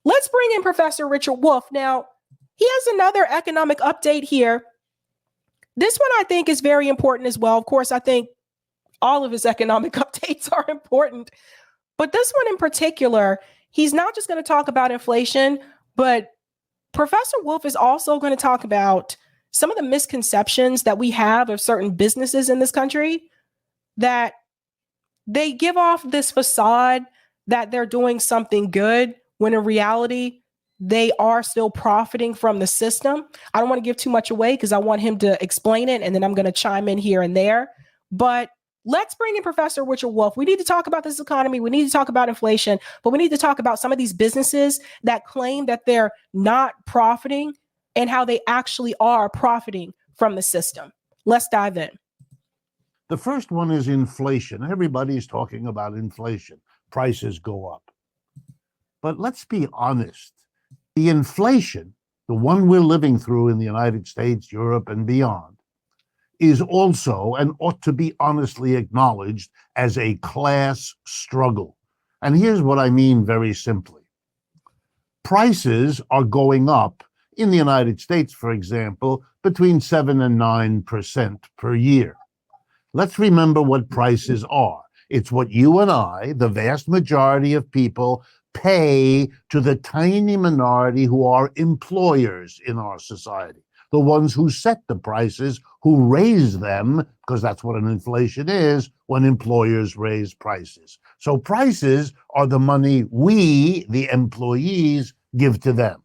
let's bring in Professor Richard Wolff. Now, he has another economic update here. This one I think is very important as well. Of course, I think all of his economic updates are important, but this one in particular, he's not just going to talk about inflation, but Professor Wolff is also going to talk about some of the misconceptions that we have of certain businesses in this country, that they give off this facade that they're doing something good when in reality, they are still profiting from the system. I don't want to give too much away because I want him to explain it, and then I'm going to chime in here and there. But let's bring in Professor Richard Wolff. We need to talk about this economy. We need to talk about inflation, but we need to talk about some of these businesses that claim that they're not profiting and how they actually are profiting from the system. Let's dive in. The first one is inflation. Everybody's talking about inflation. Prices go up. But let's be honest. The inflation, the one we're living through in the United States, Europe, and beyond, is also and ought to be honestly acknowledged as a class struggle. And here's what I mean very simply. Prices are going up in the United States, for example, between 7 and 9% per year. Let's remember what prices are. It's what you and I, the vast majority of people, pay to the tiny minority who are employers in our society, the ones who set the prices, who raise them, because that's what an inflation is when employers raise prices. So prices are the money we, the employees, give to them.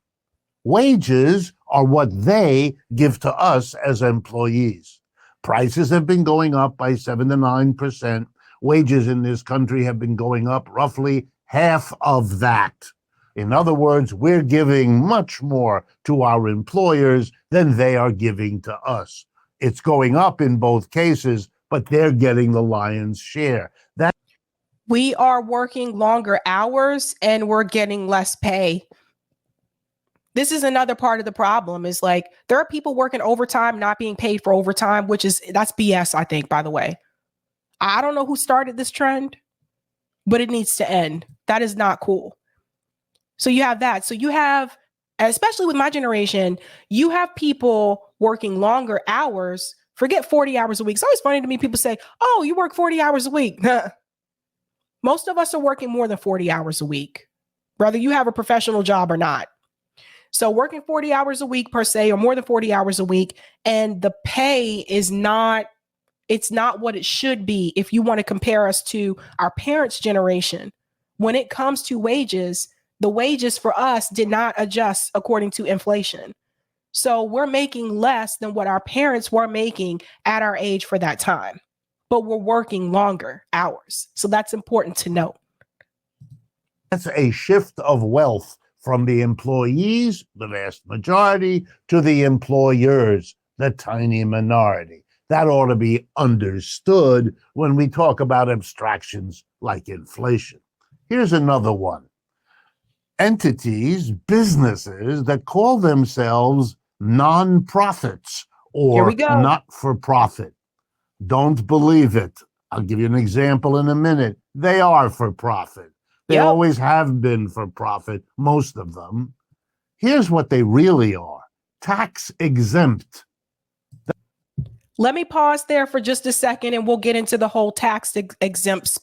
Wages are what they give to us as employees. Prices have been going up by 7 to 9%. Wages in this country have been going up roughly half of that. In other words, we're giving much more to our employers than they are giving to us. It's going up in both cases, but they're getting the lion's share. We are working longer hours and we're getting less pay. This is another part of the problem, is like there are people working overtime, not being paid for overtime, that's BS, I think, by the way. I don't know who started this trend, but it needs to end. That is not cool. So you have that. So you have, especially with my generation, you have people working longer hours. Forget 40 hours a week. It's always funny to me. People say, oh, you work 40 hours a week. Most of us are working more than 40 hours a week, whether you have a professional job or not. So working 40 hours a week per se, or more than 40 hours a week, and the pay is not, it's not what it should be if you want to compare us to our parents' generation. When it comes to wages, the wages for us did not adjust according to inflation. So we're making less than what our parents were making at our age for that time, but we're working longer hours. So that's important to note. That's a shift of wealth from the employees, the vast majority, to the employers, the tiny minority. That ought to be understood when we talk about abstractions like inflation. Here's another one. Entities, businesses that call themselves non-profits or not-for-profit. Don't believe it. I'll give you an example in a minute. They are for profit. They always have been for profit, most of them. Here's what they really are. Tax exempt. Let me pause there for just a second and we'll get into the whole tax exempt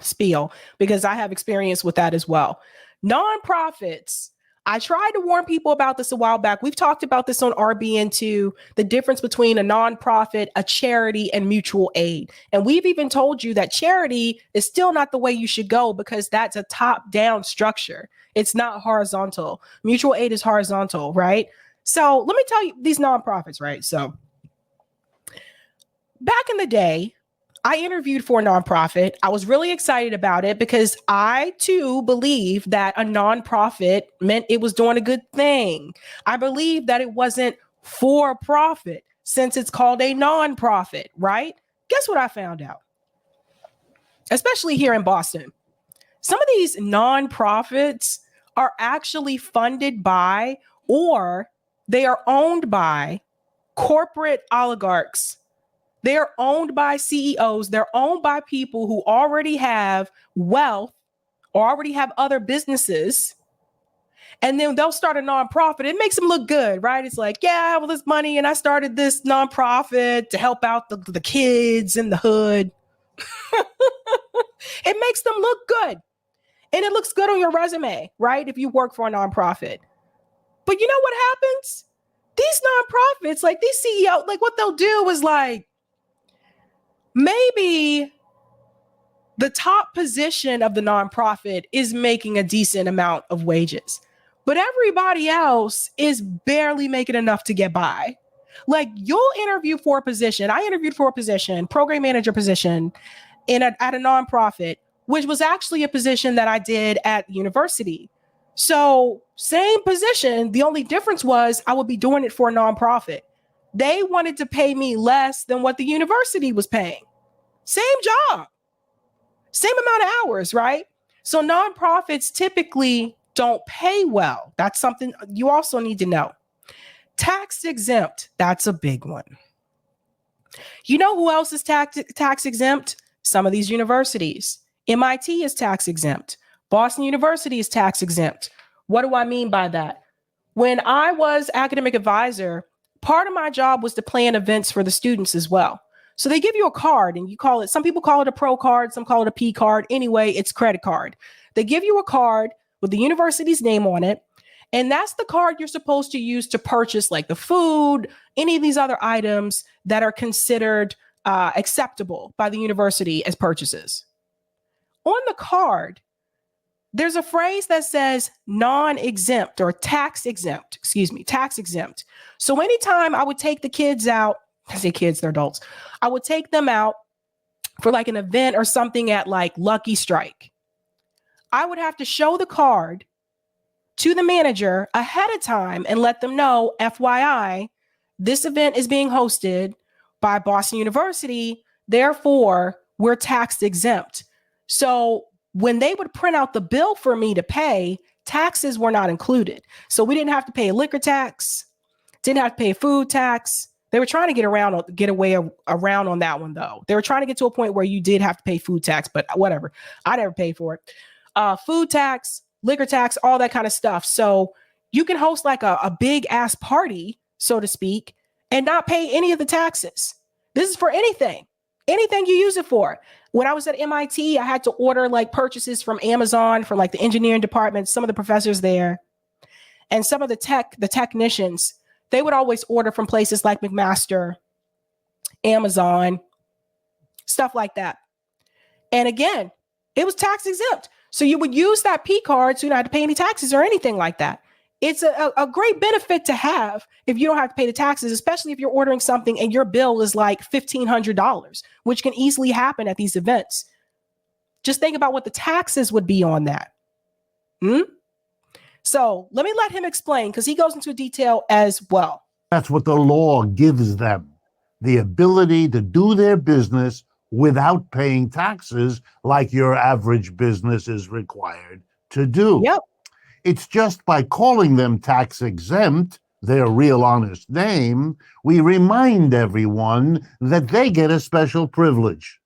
spiel, because I have experience with that as well. Nonprofits. I tried to warn people about this a while back. We've talked about this on RBN2, the difference between a nonprofit, a charity, and mutual aid. And we've even told you that charity is still not the way you should go, because that's a top-down structure. It's not horizontal. Mutual aid is horizontal, right? So let me tell you these nonprofits, right? So back in the day, I interviewed for a nonprofit. I was really excited about it because I too believe that a nonprofit meant it was doing a good thing. I believe that it wasn't for profit since it's called a nonprofit, right? Guess what I found out? Especially here in Boston. Some of these nonprofits are actually funded by, or they are owned by, corporate oligarchs. They're owned by CEOs. They're owned by people who already have wealth or already have other businesses. And then they'll start a nonprofit. It makes them look good, right? It's like, yeah, I have all this money and I started this nonprofit to help out the kids in the hood. It makes them look good. And it looks good on your resume, right? If you work for a nonprofit. But you know what happens? These nonprofits, like these CEOs, like what they'll do is like, maybe the top position of the nonprofit is making a decent amount of wages, but everybody else is barely making enough to get by. Like you'll interview for a position. I interviewed for a position, program manager position at a nonprofit, which was actually a position that I did at university. So same position. The only difference was I would be doing it for a nonprofit. They wanted to pay me less than what the university was paying. Same job, same amount of hours, right? So nonprofits typically don't pay well. That's something you also need to know. Tax exempt, that's a big one. You know who else is tax exempt? Some of these universities. MIT is tax exempt. Boston University is tax exempt. What do I mean by that? When I was academic advisor, part of my job was to plan events for the students as well. So they give you a card and you call it, some people call it a pro card, some call it a P card. Anyway, it's credit card. They give you a card with the university's name on it. And that's the card you're supposed to use to purchase like the food, any of these other items that are considered acceptable by the university as purchases. On the card, there's a phrase that says non-exempt or tax exempt. So anytime I would take the kids out, I say kids, they're adults, I would take them out for like an event or something at like Lucky Strike. I would have to show the card to the manager ahead of time and let them know, FYI, this event is being hosted by Boston University. Therefore, we're tax exempt. So when they would print out the bill for me to pay, taxes were not included. So we didn't have to pay liquor tax, didn't have to pay food tax. They were trying to get away around on that one, though. They were trying to get to a point where you did have to pay food tax, but whatever. I never paid for it. Food tax, liquor tax, all that kind of stuff. So you can host like a big ass party, so to speak, and not pay any of the taxes. This is for anything you use it for. When I was at MIT, I had to order like purchases from Amazon for like the engineering department, some of the professors there, and some of the technicians. They would always order from places like McMaster, Amazon, stuff like that. And again, it was tax exempt. So you would use that P card so you don't have to pay any taxes or anything like that. It's a great benefit to have if you don't have to pay the taxes, especially if you're ordering something and your bill is like $1,500, which can easily happen at these events. Just think about what the taxes would be on that. So let me let him explain because he goes into detail as well. That's what the law gives them, the ability to do their business without paying taxes like your average business is required to do. Yep. It's just by calling them tax exempt, their real honest name, we remind everyone that they get a special privilege.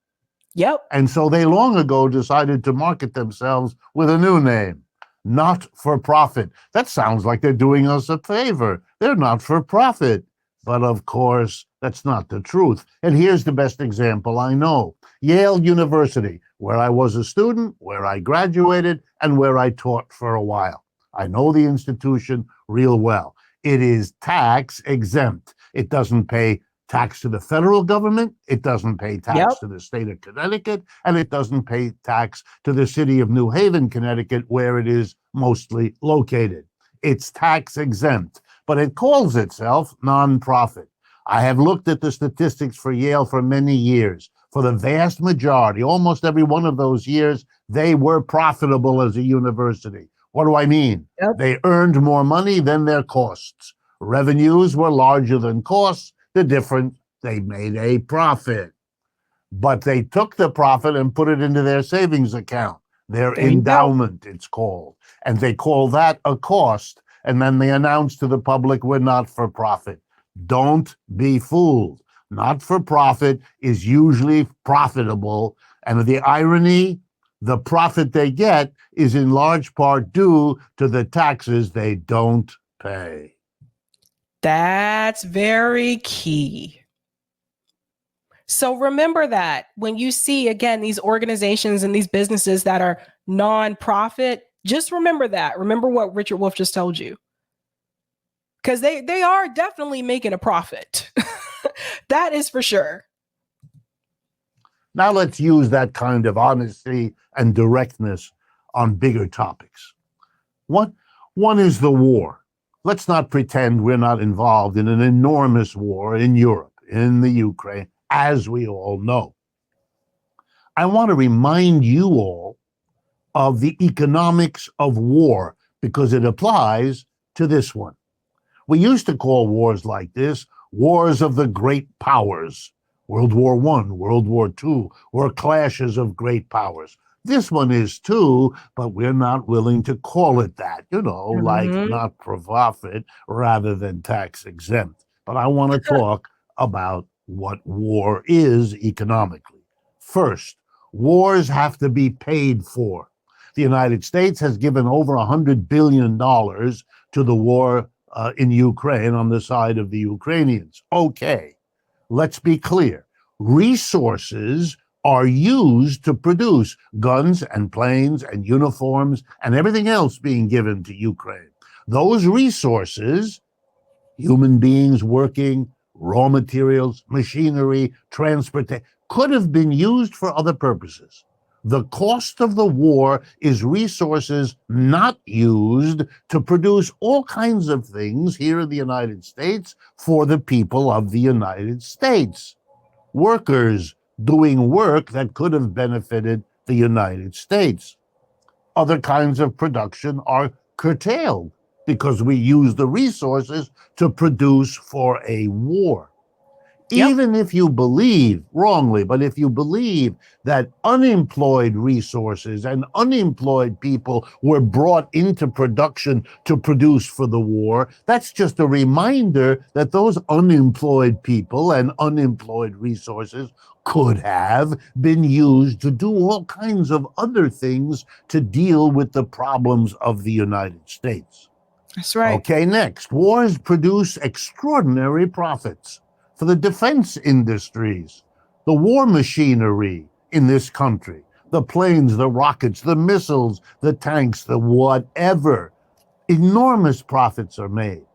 Yep. And so they long ago decided to market themselves with a new name, not for profit. That sounds like they're doing us a favor. They're not for profit. But of course, that's not the truth. And here's the best example I know. Yale University, where I was a student, where I graduated, and where I taught for a while. I know the institution real well. It is tax exempt. It doesn't pay tax to the federal government. It doesn't pay tax to the state of Connecticut. And it doesn't pay tax to the city of New Haven, Connecticut, where it is mostly located. It's tax exempt, but it calls itself nonprofit. I have looked at the statistics for Yale for many years. For the vast majority, almost every one of those years, they were profitable as a university. What do I mean? Yep. They earned more money than their costs. Revenues were larger than costs. The difference, they made a profit. But they took the profit and put it into their savings account, their endowment, it's called. And they call that a cost. And then they announce to the public, we're not for profit. Don't be fooled. Not for profit is usually profitable. And the irony, The profit they get is in large part due to the taxes they don't pay. That's very key. So remember that when you see, again, these organizations and these businesses that are nonprofit, just remember that. Remember what Richard Wolff just told you. Because they are definitely making a profit. That is for sure. Now let's use that kind of honesty and directness on bigger topics. One is the war. Let's not pretend we're not involved in an enormous war in Europe, in the Ukraine, as we all know. I want to remind you all of the economics of war because it applies to this one. We used to call wars like this wars of the great powers. World War I, World War II, or clashes of great powers. This one is too, but we're not willing to call it that, like not for profit rather than tax exempt. But I want to talk about what war is economically. First, wars have to be paid for. The United States has given over $100 billion to the war in Ukraine on the side of the Ukrainians. Okay, let's be clear. Resources are used to produce guns and planes and uniforms and everything else being given to Ukraine. Those resources, human beings working, raw materials, machinery, transportation, could have been used for other purposes. The cost of the war is resources not used to produce all kinds of things here in the United States for the people of the United States. Workers doing work that could have benefited the United States. Other kinds of production are curtailed because we use the resources to produce for a war. Even if you believe, wrongly, but if you believe that unemployed resources and unemployed people were brought into production to produce for the war, that's just a reminder that those unemployed people and unemployed resources could have been used to do all kinds of other things to deal with the problems of the United States. That's right. Okay, next, wars produce extraordinary profits for the defense industries, the war machinery in this country, the planes, the rockets, the missiles, the tanks, the whatever. Enormous profits are made.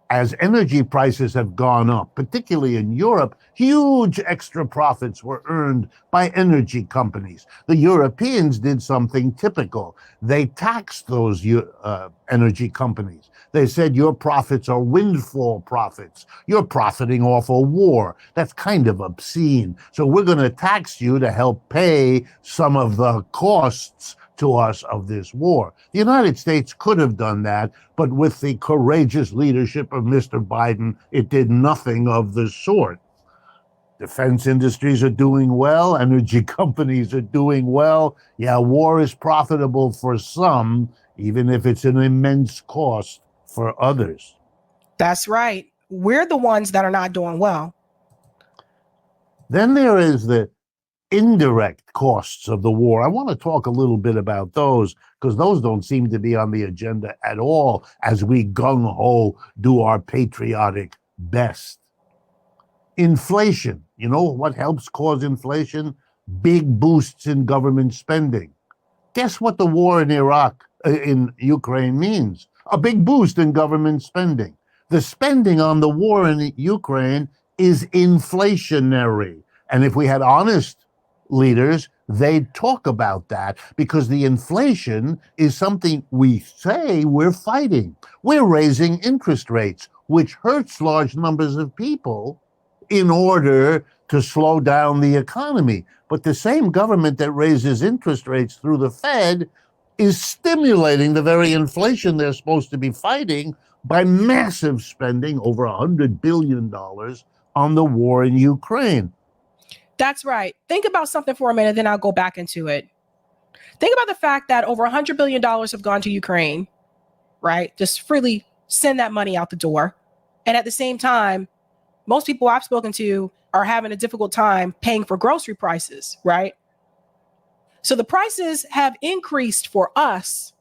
As energy prices have gone up, particularly in Europe, huge extra profits were earned by energy companies. The Europeans did something typical. They taxed those energy companies. They said, your profits are windfall profits. You're profiting off a war. That's kind of obscene. So we're going to tax you to help pay some of the costs to us of this war. The United States could have done that, but with the courageous leadership of Mr. Biden, it did nothing of the sort. Defense industries are doing well. Energy companies are doing well. Yeah, war is profitable for some, even if it's an immense cost for others. That's right. We're the ones that are not doing well. Then there is the indirect costs of the war. I want to talk a little bit about those because those don't seem to be on the agenda at all as we gung-ho do our patriotic best. Inflation. You know what helps cause inflation? Big boosts in government spending. Guess what the war in Ukraine means? A big boost in government spending. The spending on the war in Ukraine is inflationary. And if we had honest leaders, they'd talk about that because the inflation is something we say we're fighting. We're raising interest rates, which hurts large numbers of people in order to slow down the economy. But the same government that raises interest rates through the Fed is stimulating the very inflation they're supposed to be fighting by massive spending, over $100 billion on the war in Ukraine. That's right. Think about something for a minute, then I'll go back into it. Think about the fact that over $100 billion have gone to Ukraine, right? Just freely send that money out the door. And at the same time, most people I've spoken to are having a difficult time paying for grocery prices, right? So the prices have increased for us.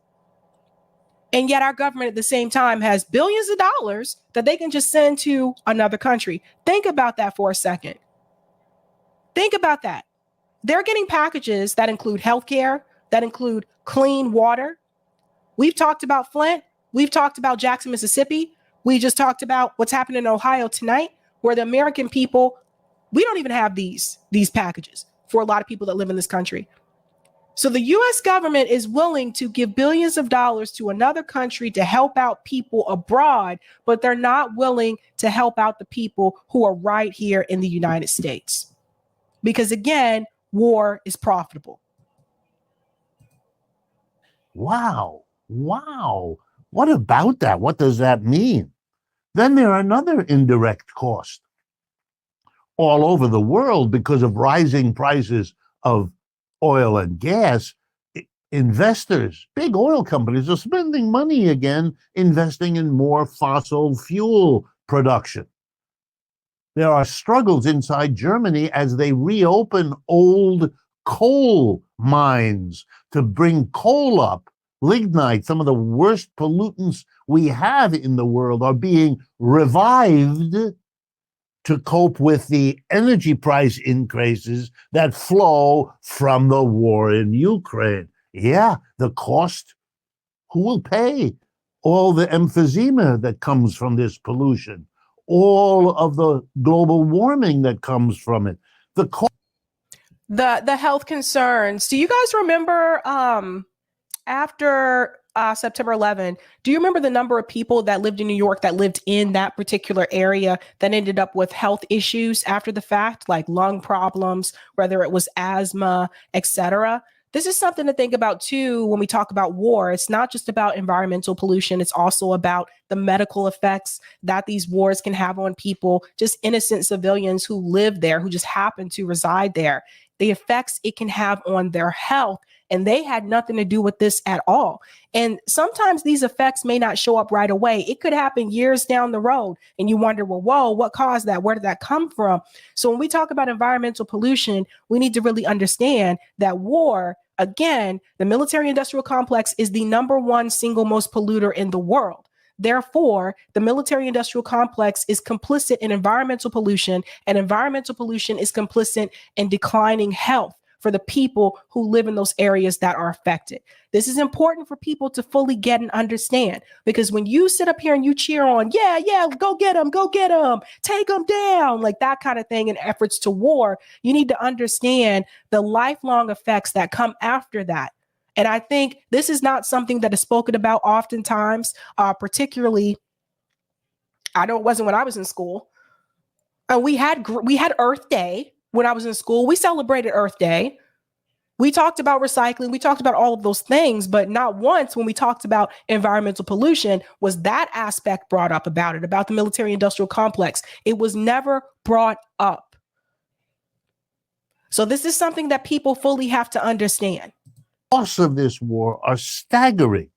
And yet our government at the same time has billions of dollars that they can just send to another country. Think about that for a second. Think about that. They're getting packages that include healthcare, that include clean water. We've talked about Flint. We've talked about Jackson, Mississippi. We just talked about what's happening in Ohio tonight, where the American people, we don't even have these packages for a lot of people that live in this country. So the US government is willing to give billions of dollars to another country to help out people abroad, but they're not willing to help out the people who are right here in the United States. Because again, war is profitable. Wow. Wow. What about that? What does that mean? Then there are another indirect cost all over the world because of rising prices of oil and gas. Investors, big oil companies, are spending money again, investing in more fossil fuel production. There are struggles inside Germany as they reopen old coal mines to bring coal up. Lignite, some of the worst pollutants we have in the world, are being revived to cope with the energy price increases that flow from the war in Ukraine. Yeah, the cost, who will pay? All the emphysema that comes from this pollution, all of the global warming that comes from it. The health concerns. Do you guys remember after September 11, do you remember the number of people that lived in New York that lived in that particular area that ended up with health issues after the fact, like lung problems, whether it was asthma, etc.? This is something to think about too when we talk about war. It's not just about environmental pollution. It's also about the medical effects that these wars can have on people, just innocent civilians who live there, who just happen to reside there, the effects it can have on their health. And they had nothing to do with this at all. And sometimes these effects may not show up right away. It could happen years down the road. And you wonder, well, whoa, what caused that? Where did that come from? So when we talk about environmental pollution, we need to really understand that war, again, the military industrial complex is the number one single most polluter in the world. Therefore, the military industrial complex is complicit in environmental pollution, and environmental pollution is complicit in declining health for the people who live in those areas that are affected. This is important for people to fully get and understand, because when you sit up here and you cheer on, yeah, go get them, take them down, like that kind of thing in efforts to war, you need to understand the lifelong effects that come after that. And I think this is not something that is spoken about oftentimes, particularly, I know it wasn't when I was in school. We had Earth Day when I was in school. We celebrated Earth Day. We talked about recycling. We talked about all of those things, but not once when we talked about environmental pollution was that aspect brought up about the military industrial complex. It was never brought up. So this is something that people fully have to understand. Costs of this war are staggering.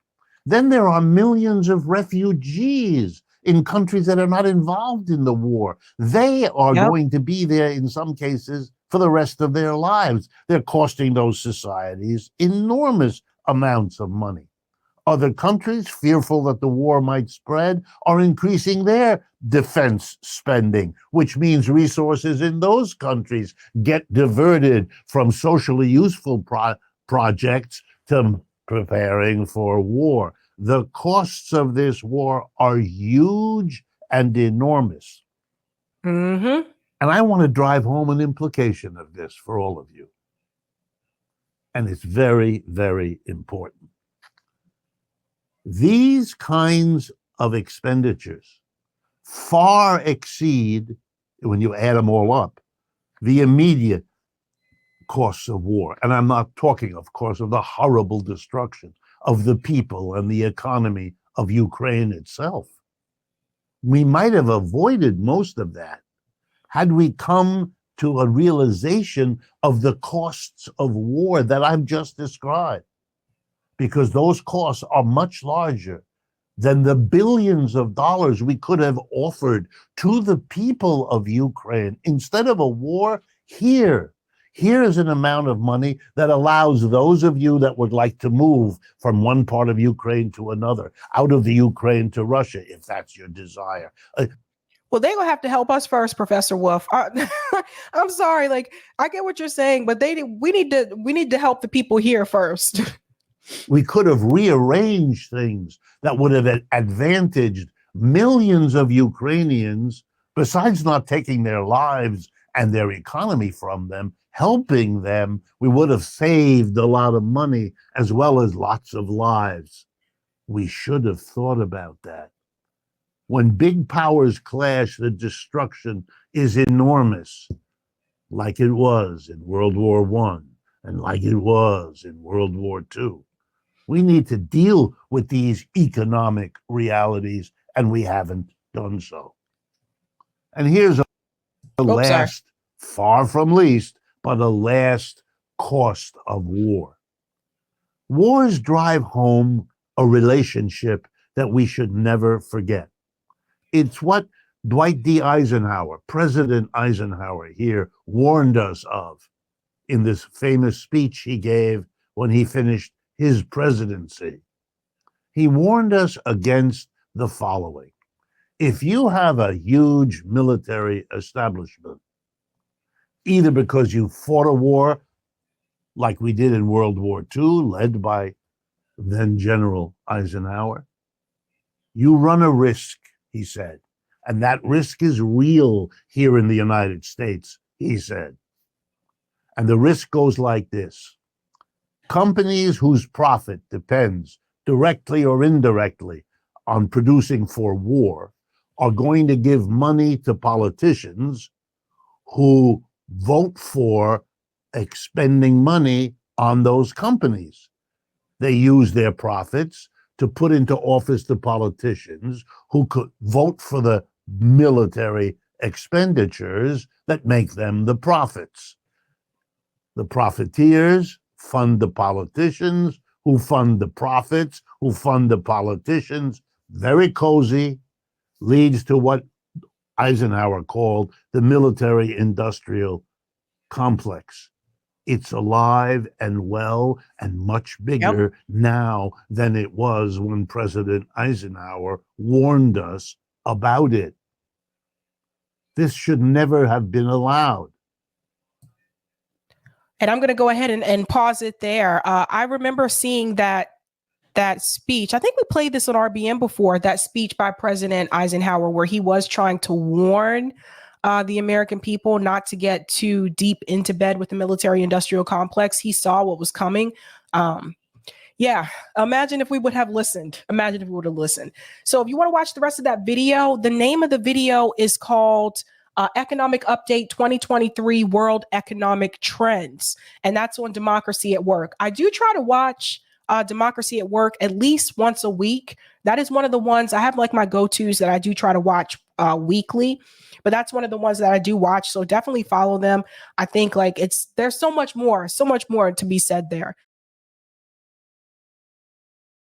Then there are millions of refugees in countries that are not involved in the war. They are going to be there in some cases for the rest of their lives. They're costing those societies enormous amounts of money. Other countries, fearful that the war might spread, are increasing their defense spending, which means resources in those countries get diverted from socially useful projects to preparing for war. The costs of this war are huge and enormous. Mm-hmm. And I want to drive home an implication of this for all of you. And it's very, very important. These kinds of expenditures far exceed, when you add them all up, the immediate costs of war. And I'm not talking, of course, of the horrible destruction of the people and the economy of Ukraine itself. We might have avoided most of that had we come to a realization of the costs of war that I've just described, because those costs are much larger than the billions of dollars we could have offered to the people of Ukraine instead of a war here. Here is an amount of money that allows those of you that would like to move from one part of Ukraine to another, out of the Ukraine to Russia, if that's your desire. Well, they're gonna have to help us first, Professor Wolff. I'm sorry, like I get what you're saying, but we need to help the people here first. We could have rearranged things that would have advantaged millions of Ukrainians, besides not taking their lives and their economy from them, helping them. We would have saved a lot of money as well as lots of lives. We should have thought about that. When big powers clash, the destruction is enormous, like it was in World War I and like it was in World War II. We need to deal with these economic realities, and we haven't done so. And here's a last, far from least, but a last cost of war. Wars drive home a relationship that we should never forget. It's what Dwight D. Eisenhower, President Eisenhower here, warned us of in this famous speech he gave when he finished his presidency. He warned us against the following. If you have a huge military establishment, either because you fought a war like we did in World War II, led by then General Eisenhower, you run a risk, he said. And that risk is real here in the United States, he said. And the risk goes like this. Companies whose profit depends directly or indirectly on producing for war are going to give money to politicians who vote for expending money on those companies. They use their profits to put into office the politicians who could vote for the military expenditures that make them the profits. The profiteers fund the politicians, who fund the profits, who fund the politicians. Very cozy, leads to what Eisenhower called the military-industrial complex. It's alive and well and much bigger now than it was when President Eisenhower warned us about it. This should never have been allowed. And I'm going to go ahead and pause it there. I remember seeing that speech. I think we played this on RBN before, that speech by President Eisenhower, where he was trying to warn the American people not to get too deep into bed with the military industrial complex. He saw what was coming. Yeah, imagine if we would have listened. Imagine if we would have listened. So if you want to watch the rest of that video, the name of the video is called Economic Update 2023 World Economic Trends. And that's on Democracy at Work. I do try to watch Democracy at Work at least once a week. That is one of the ones I have, like my go-tos that I do try to watch weekly, but that's one of the ones that I do watch. So definitely follow them. I think like there's so much more to be said there.